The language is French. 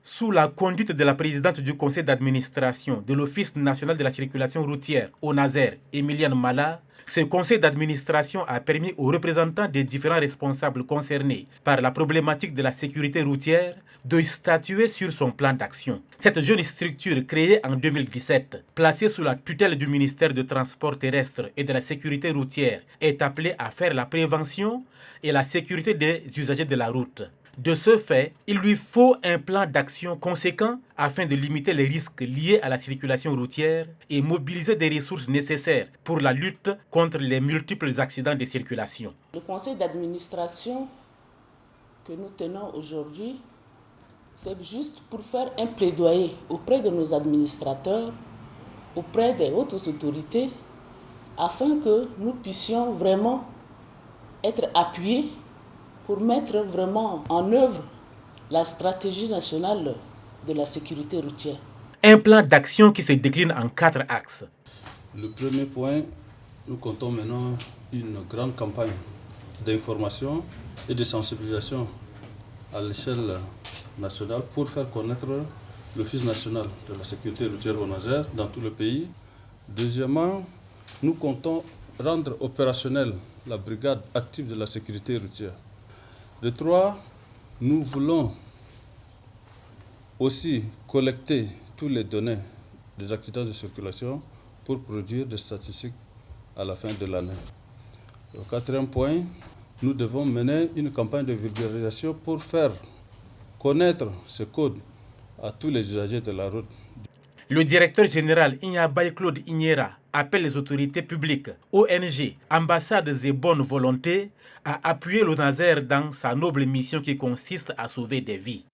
Sous la conduite de la présidente du conseil d'administration de l'Office national de la circulation routière, ONASER, Emiliane Mala, ce conseil d'administration a permis aux représentants des différents responsables concernés par la problématique de la sécurité routière de statuer sur son plan d'action. Cette jeune structure créée en 2017, placée sous la tutelle du ministère des Transports terrestres et de la sécurité routière, est appelée à faire la prévention et la sécurité des usagers de la route. De ce fait, il lui faut un plan d'action conséquent afin de limiter les risques liés à la circulation routière et mobiliser des ressources nécessaires pour la lutte contre les multiples accidents de circulation. Le conseil d'administration que nous tenons aujourd'hui, c'est juste pour faire un plaidoyer auprès de nos administrateurs, auprès des hautes autorités, afin que nous puissions vraiment être appuyés pour mettre vraiment en œuvre la stratégie nationale de la sécurité routière. Un plan d'action qui se décline en 4 axes. Le premier point, nous comptons maintenant une grande campagne d'information et de sensibilisation à l'échelle nationale pour faire connaître l'Office national de la sécurité routière ONASER dans tout le pays. Deuxièmement, nous comptons rendre opérationnelle la brigade active de la sécurité routière. De 3, nous voulons aussi collecter toutes les données des accidents de circulation pour produire des statistiques à la fin de l'année. Au 4e point, nous devons mener une campagne de vulgarisation pour faire connaître ce code à tous les usagers de la route. Le directeur général Ignabaye Claude Ignera appelle les autorités publiques, ONG, ambassades et bonnes volontés à appuyer l'ONASER dans sa noble mission qui consiste à sauver des vies.